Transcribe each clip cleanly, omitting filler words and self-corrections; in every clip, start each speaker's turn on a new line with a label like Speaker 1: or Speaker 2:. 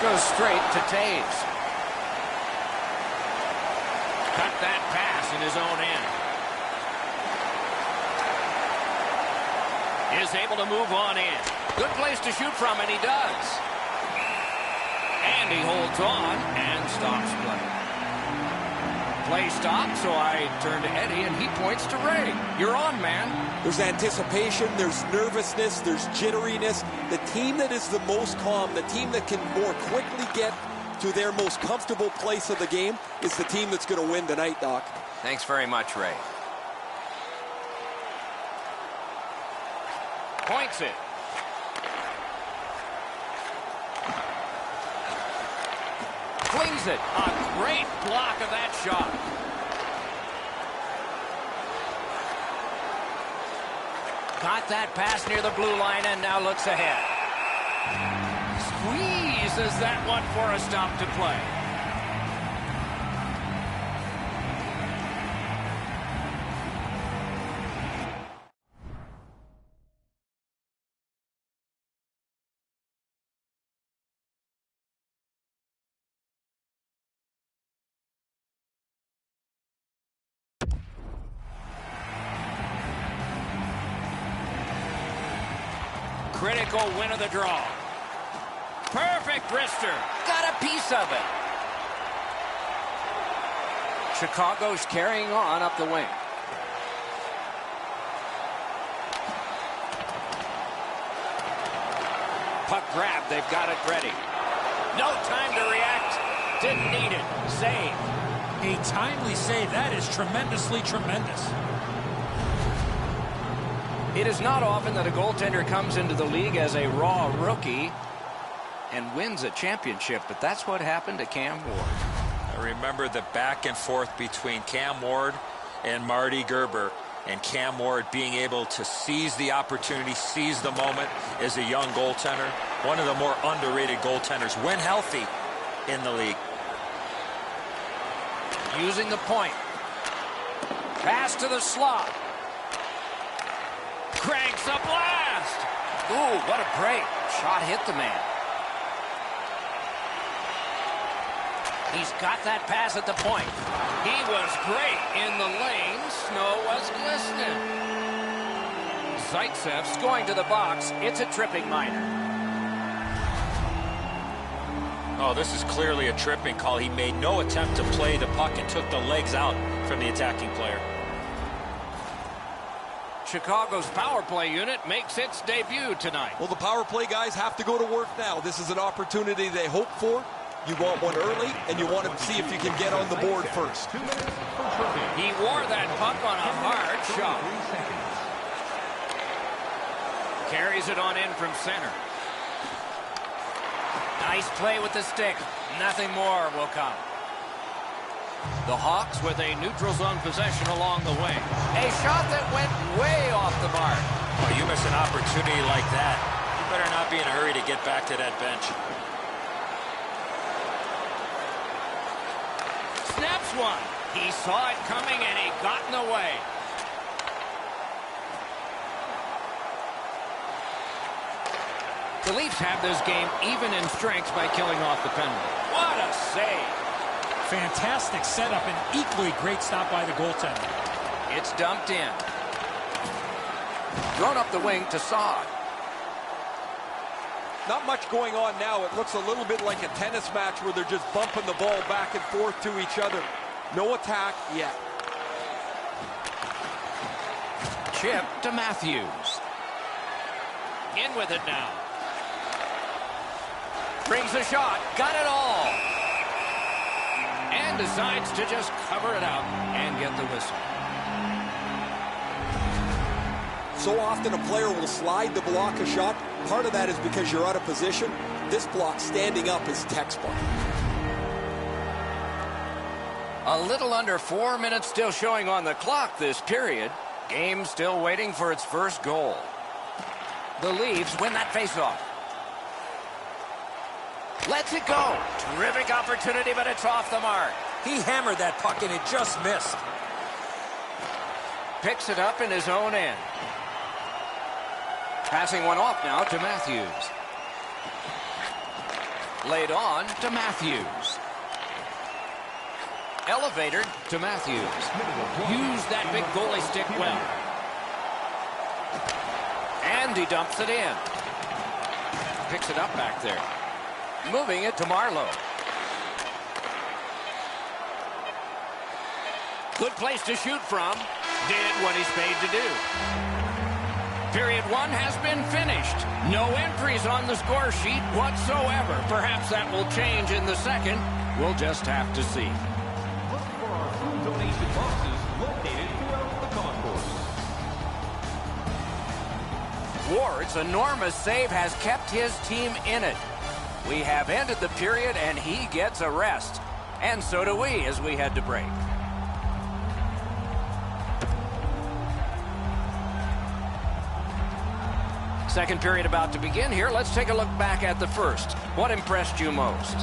Speaker 1: Goes straight to Taves. Cut that pass in his own end. Is able to move on in. Good place to shoot from, and he does. And he holds on and stops play. Play stopped, so I turn to Eddie, and he points to Ray. You're on, man.
Speaker 2: There's anticipation, there's nervousness, there's jitteriness. The team that is the most calm, the team that can more quickly get to their most comfortable place of the game is the team that's going to win tonight, Doc.
Speaker 1: Thanks very much, Ray. Points it. Flings it. A great block of that shot. Got that pass near the blue line and now looks ahead. Squeezes that one for a stop to play. Critical win of the draw. Perfect wrister. Got a piece of it. Chicago's carrying on up the wing. Puck grab. They've got it ready. No time to react. Didn't need it. Save.
Speaker 3: A timely save. That is tremendously tremendous.
Speaker 1: It is not often that a goaltender comes into the league as a raw rookie and wins a championship, but that's what happened to Cam Ward.
Speaker 4: I remember the back and forth between Cam Ward and Marty Gerber, and Cam Ward being able to seize the opportunity, seize the moment as a young goaltender. One of the more underrated goaltenders when healthy in the league.
Speaker 1: Using the point. Pass to the slot. Cranks a blast. Ooh, what a break. Shot hit the man. He's got that pass at the point. He was great in the lane. Snow was glistening. Zaitsev's going to the box. It's a tripping minor.
Speaker 4: Oh, this is clearly a tripping call. He made no attempt to play the puck and took the legs out from the attacking player.
Speaker 1: Chicago's power play unit makes its debut tonight.
Speaker 2: Well, the power play guys have to go to work now. This is an opportunity they hope for. You want one early, and you want to see if you can get on the board first.
Speaker 1: He wore that puck on a hard shot. Carries it on in from center. Nice play with the stick. Nothing more will come. The Hawks with a neutral zone possession along the wing. A shot that went way off the mark.
Speaker 4: Oh, you miss an opportunity like that. You better not be in a hurry to get back to that bench.
Speaker 1: Snaps one. He saw it coming and he got in the way. The Leafs have this game even in strength by killing off the penalty. What a save.
Speaker 3: Fantastic setup and equally great stop by the goaltender.
Speaker 1: It's dumped in. Thrown up the wing to Saad.
Speaker 2: Not much going on now. It looks a little bit like a tennis match where they're just bumping the ball back and forth to each other. No attack yet.
Speaker 1: Chip to Matthews. In with it now. Brings a shot. Got it all. And decides to just cover it out and get the whistle.
Speaker 2: So often a player will slide to block a shot. Part of that is because you're out of position. This block standing up is textbook.
Speaker 1: A little under 4 minutes still showing on the clock this period. Game still waiting for its first goal. The Leafs win that faceoff. Lets it go. Terrific opportunity, but it's off the mark.
Speaker 3: He hammered that puck and it just missed.
Speaker 1: Picks it up in his own end. Passing one off now to Matthews. Laid on to Matthews. Elevator to Matthews. Use that big goalie stick well. And he dumps it in. Picks it up back there. Moving it to Marlowe. Good place to shoot from. Did what he's paid to do. Period one has been finished. No entries on the score sheet whatsoever. Perhaps that will change in the second. We'll just have to see.
Speaker 5: Look for our food donation boxes located throughout the concourse.
Speaker 1: Ward's enormous save has kept his team in it. We have ended the period, and he gets a rest. And so do we as we head to break. Second period about to begin here. Let's take a look back at the first. What impressed you most?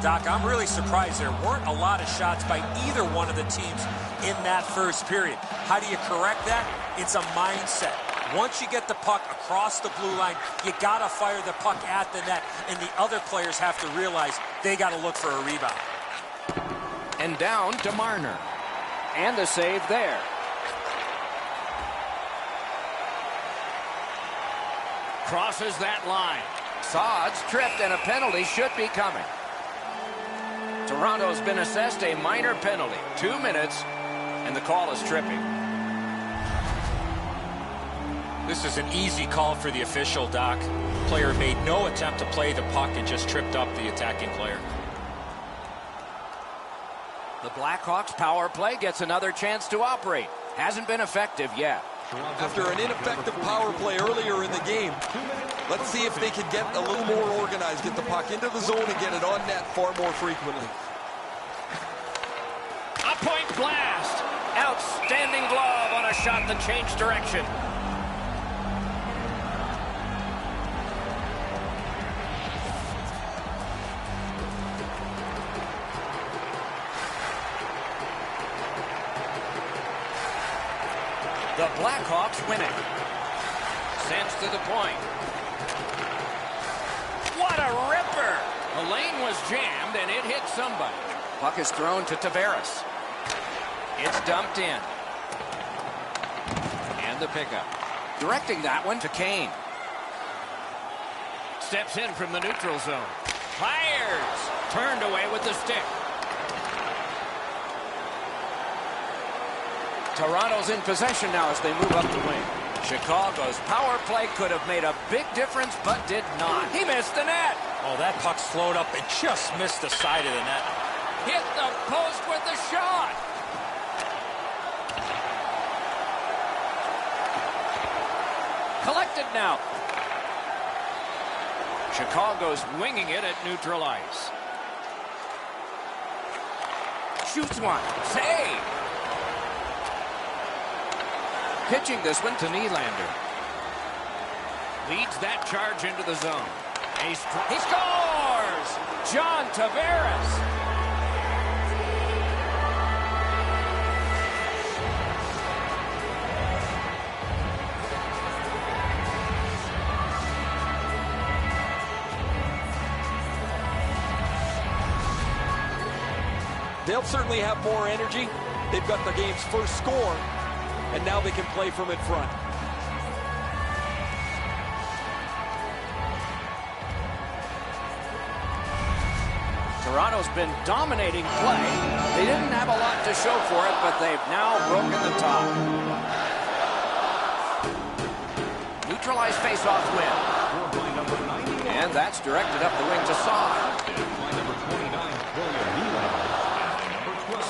Speaker 3: Doc, I'm really surprised there weren't a lot of shots by either one of the teams in that first period. How do you correct that? It's a mindset. Once you get the puck across the blue line, you got to fire the puck at the net, and the other players have to realize they got to look for a rebound.
Speaker 1: And down to Marner. And the save there. Crosses that line. Saad's tripped, and a penalty should be coming. Toronto's been assessed a minor penalty. 2 minutes, and the call is tripping.
Speaker 4: This is an easy call for the official, Doc. Player made no attempt to play the puck and just tripped up the attacking player.
Speaker 1: The Blackhawks power play gets another chance to operate. Hasn't been effective yet.
Speaker 2: After an ineffective power play earlier in the game, let's see if they can get a little more organized, get the puck into the zone and get it on net far more frequently.
Speaker 1: A point blast. Outstanding glove on a shot that changed direction. The Blackhawks win it. Sends to the point. What a ripper! The lane was jammed, and it hit somebody. Puck is thrown to Tavares. It's dumped in. And the pickup. Directing that one to Kane. Steps in from the neutral zone. Fires! Turned away with the stick. Toronto's in possession now as they move up the wing. Chicago's power play could have made a big difference, but did not. He missed the net.
Speaker 3: Oh, that puck slowed up and just missed the side of the net.
Speaker 1: Hit the post with the shot. Collected now. Chicago's winging it at neutral ice. Shoots one. Save. Pitching this one to Nylander. Leads that charge into the zone. He scores! John Tavares.
Speaker 2: They'll certainly have more energy. They've got the game's first score, and now they can play from in front.
Speaker 1: Toronto's been dominating play. They didn't have a lot to show for it, but they've now broken the top. Neutralized face-off win. And that's directed up the wing to Saad.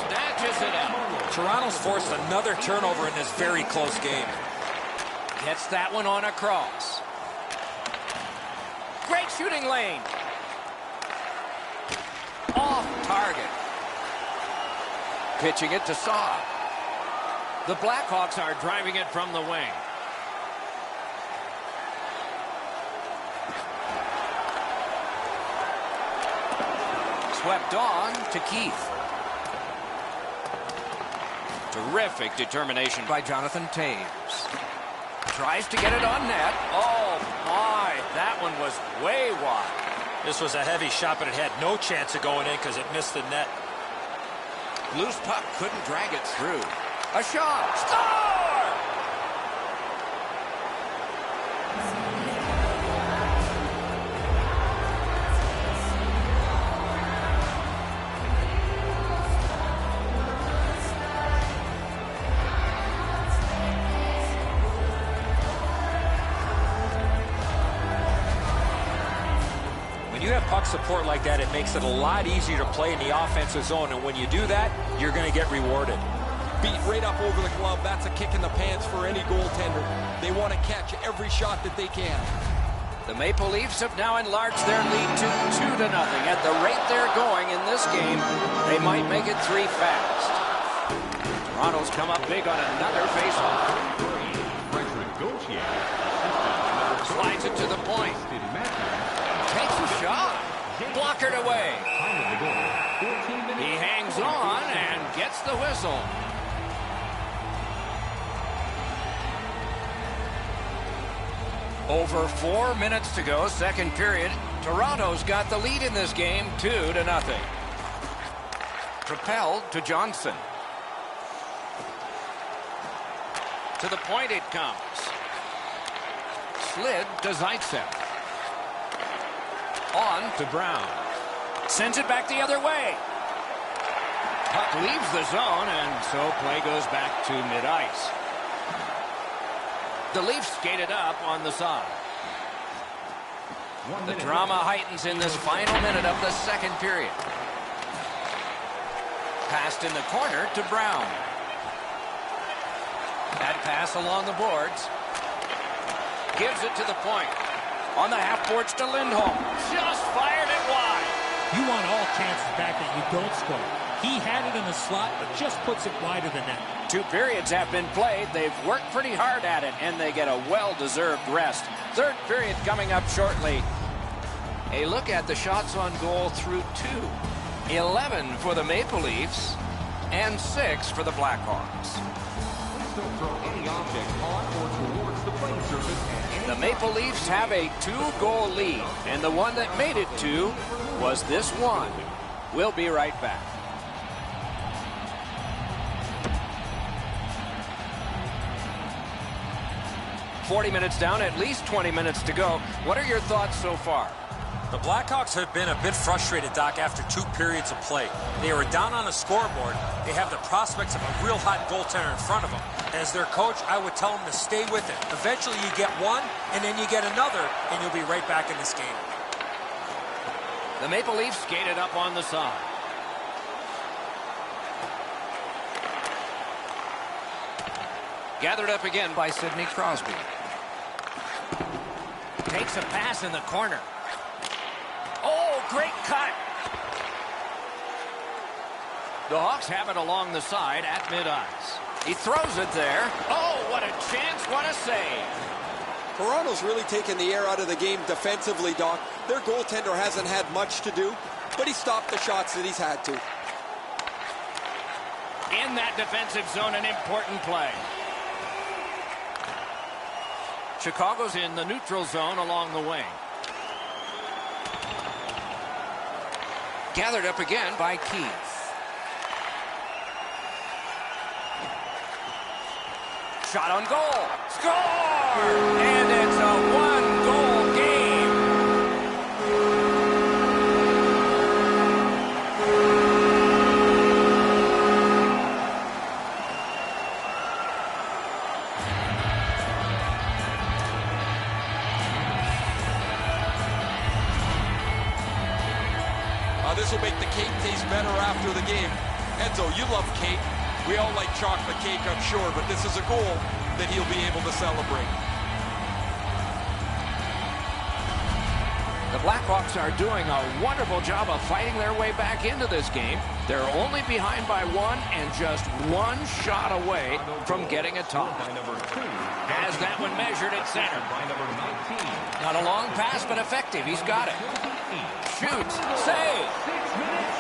Speaker 1: Snatches it up.
Speaker 3: Toronto's forced another turnover in this very close game.
Speaker 1: Gets that one on across. Great shooting lane. Off target. Pitching it to Saad. The Blackhawks are driving it from the wing. Swept on to Keith. Terrific determination by Jonathan Taves. Tries to get it on net. Oh, my. That one was way wide.
Speaker 3: This was a heavy shot, but it had no chance of going in because it missed the net.
Speaker 1: Loose puck couldn't drag it through. A shot. Score!
Speaker 3: You have puck support like that, it makes it a lot easier to play in the offensive zone, and when you do that, you're going to get rewarded.
Speaker 2: Beat right up over the glove. That's a kick in the pants for any goaltender. They want to catch every shot that they can.
Speaker 1: The Maple Leafs have now enlarged their lead to 2-0. At the rate they're going in this game, they might make it 3 fast. Toronto's come up big on another faceoff. Slides it to the point. Takes a shot. Blockered away. He hangs on and gets the whistle. Over 4 minutes to go, second period. Toronto's got the lead in this game, 2-0. Propelled to Johnson. To the point it comes. Slid to Zaitsev. On to Brown. Sends it back the other way. Puck leaves the zone, and so play goes back to mid-ice. The Leafs skated up on the side. The drama heightens in this final minute of the second period. Passed in the corner to Brown. That pass along the boards. Gives it to the point. On the half boards to Lindholm. Just fired it wide.
Speaker 6: You want all chances back that you don't score. He had it in the slot, but just puts it wide of the net.
Speaker 1: 2 periods have been played. They've worked pretty hard at it, and they get a well-deserved rest. Third period coming up shortly. A look at the shots on goal through 2. 11 for the Maple Leafs and 6 for the Blackhawks.
Speaker 5: Don't throw any object on or towards the playing surface.
Speaker 1: The Maple Leafs have a 2-goal lead, and the one that made it 2 was this one. We'll be right back. "40 minutes down, at least 20 minutes to go. What are your thoughts so far?"
Speaker 3: The Blackhawks have been a bit frustrated, Doc, after 2 periods of play. They were down on the scoreboard. They have the prospects of a real hot goaltender in front of them. As their coach, I would tell them to stay with it. Eventually you get one, and then you get another, and you'll be right back in this game.
Speaker 1: The Maple Leafs skated up on the side. Gathered up again by Sidney Crosby. Takes a pass in the corner. Oh, great cut. The Hawks have it along the side at mid-ice. He throws it there. Oh, what a chance, what a save.
Speaker 2: Toronto's really taken the air out of the game defensively, Doc. Their goaltender hasn't had much to do, but he stopped the shots that he's had to.
Speaker 1: In that defensive zone, an important play. Chicago's in the neutral zone along the wing. Gathered up again by Keith. Shot on goal. Score! And it's a 1-goal game.
Speaker 2: This will make the cake taste better after the game. Enzo, you love cake. We all like chocolate cake, I'm sure, but this is a goal that he'll be able to celebrate.
Speaker 1: The Blackhawks are doing a wonderful job of fighting their way back into this game. They're only behind by 1 and just 1 shot away from getting a tie. Has that one measured at center. Not a long pass, but effective. He's got it. Shoots. Save.
Speaker 5: 6 minutes,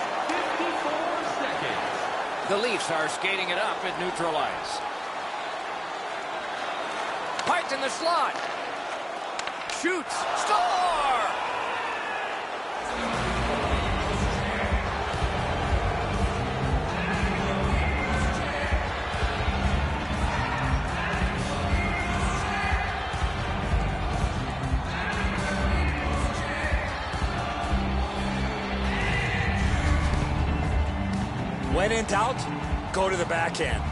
Speaker 5: 54 seconds.
Speaker 1: The Leafs are skating it up at neutral ice. Piked in the slot. Shoots. Score!
Speaker 3: When in doubt, go to the backhand.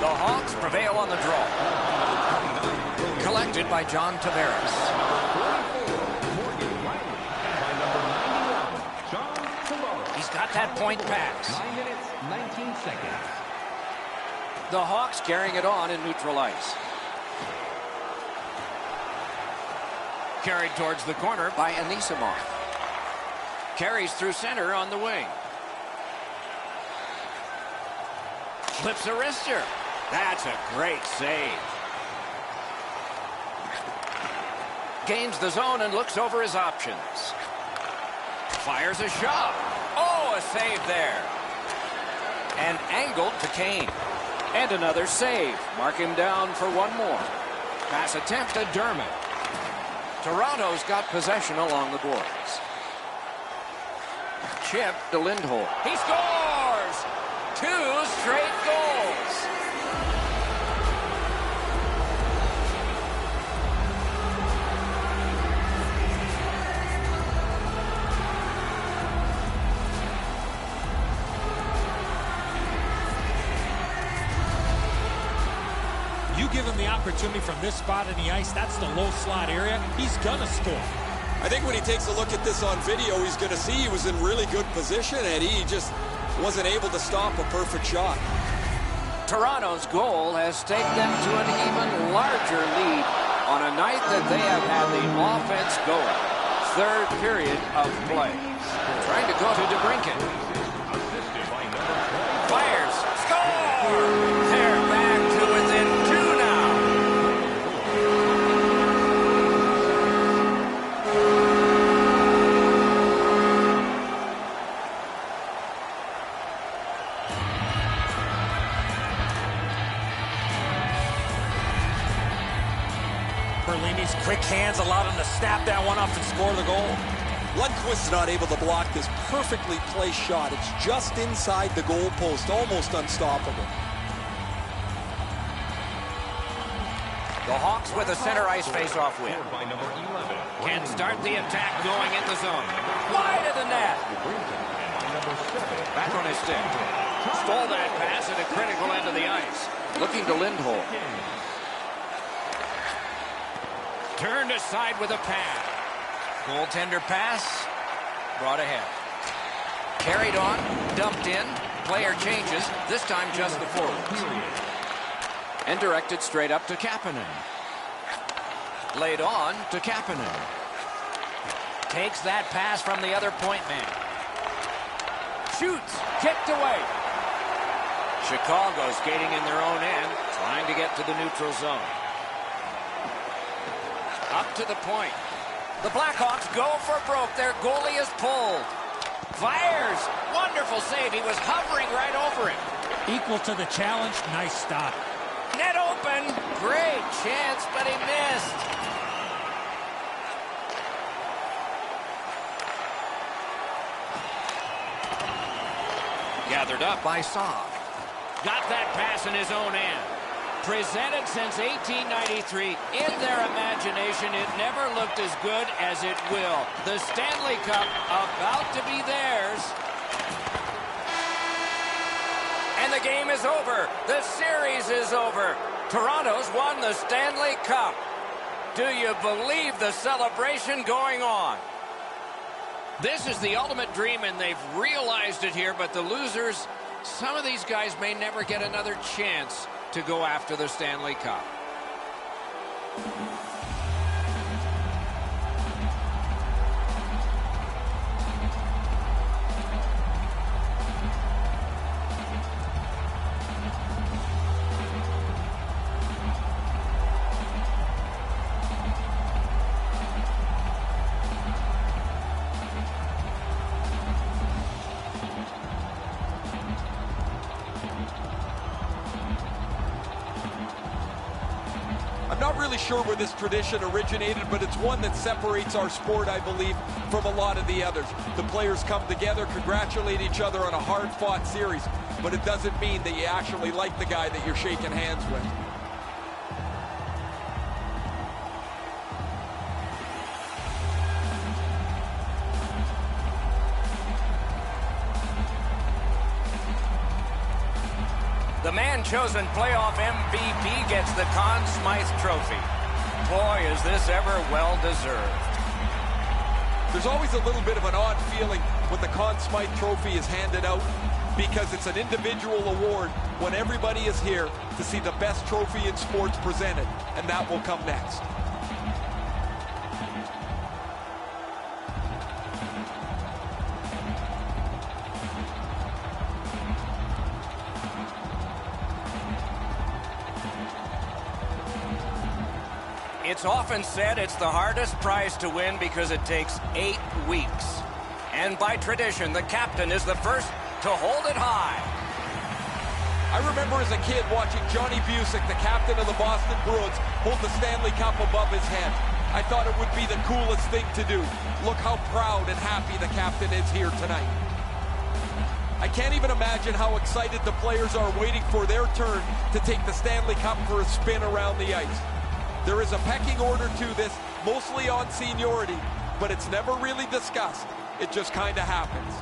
Speaker 1: The Hawks prevail on the draw. Collected by John Tavares. He's got that point pass.
Speaker 5: 9 minutes, 19 seconds.
Speaker 1: The Hawks carrying it on in neutral ice. Carried towards the corner by Anisimov. Carries through center on the wing. Flips a wrister. That's a great save. Gains the zone and looks over his options. Fires a shot. Oh, a save there. And angled to Kane. And another save. Mark him down for one more. Pass attempt to Dermott. Toronto's got possession along the boards. Chip to Lindholm. He scores! 2 straight goals.
Speaker 6: You give him the opportunity from this spot in the ice, that's the low slot area, he's gonna score.
Speaker 2: I think when he takes a look at this on video, he's going to see he was in really good position, and he just wasn't able to stop a perfect shot.
Speaker 1: Toronto's goal has staked them to an even larger lead on a night that they have had the offense going. Third period of play. Trying to go to DeBrincat. Fires. Score! They're back to within 2 now.
Speaker 3: Perlini's quick hands allowed him to snap that one off and score the goal.
Speaker 2: Lundqvist's not able to block this perfectly placed shot. It's just inside the goal post, almost unstoppable.
Speaker 1: The Hawks with a center ice face-off win.
Speaker 5: By number 11.
Speaker 1: Can start the attack going in the zone. Wide of the net. Back on his stick. Stole that pass at a critical end of the ice. Looking to Lindholm. Turned aside with a pad. Goaltender pass. Brought ahead. Carried on. Dumped in. Player changes. This time just the forwards. And directed straight up to Kapanen. Laid on to Kapanen. Takes that pass from the other point man. Shoots. Kicked away. Chicago skating in their own end, trying to get to the neutral zone. Up to the point. The Blackhawks go for broke. Their goalie is pulled. Fires. Wonderful save. He was hovering right over it.
Speaker 6: Equal to the challenge, nice stop.
Speaker 1: Net open. Great chance, but he missed. Gathered up by Saab. Got that pass in his own end. Presented since 1893. In their imagination, it never looked as good as it will. The Stanley Cup about to be theirs. And the game is over. The series is over. Toronto's won the Stanley Cup. Do you believe the celebration going on? This is the ultimate dream, and they've realized it here, but the losers, some of these guys may never get another chance to go after the Stanley Cup.
Speaker 2: really sure where this tradition originated, but it's one that separates our sport, I believe, from a lot of the others. The players come together, congratulate each other on a hard-fought series, but it doesn't mean that you actually like the guy that you're shaking hands with.
Speaker 1: The man-chosen playoff MVP gets the Conn Smythe Trophy. Boy, is this ever well-deserved.
Speaker 2: There's always a little bit of an odd feeling when the Conn Smythe Trophy is handed out because it's an individual award when everybody is here to see the best trophy in sports presented, and that will come next.
Speaker 1: It's often said it's the hardest prize to win because it takes 8 weeks. And by tradition, the captain is the first to hold it high.
Speaker 2: I remember as a kid watching Johnny Busick, the captain of the Boston Bruins, hold the Stanley Cup above his head. I thought it would be the coolest thing to do. Look how proud and happy the captain is here tonight. I can't even imagine how excited the players are waiting for their turn to take the Stanley Cup for a spin around the ice. There is a pecking order to this, mostly on seniority, but it's never really discussed. It just kind of happens.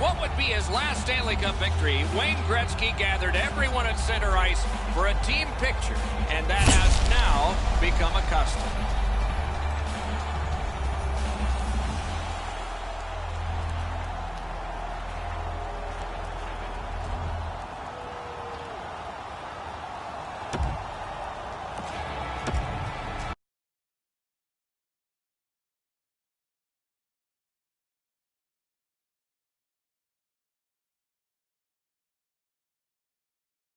Speaker 1: What would be his last Stanley Cup victory, Wayne Gretzky gathered everyone at center ice for a team picture, and that has now become a custom.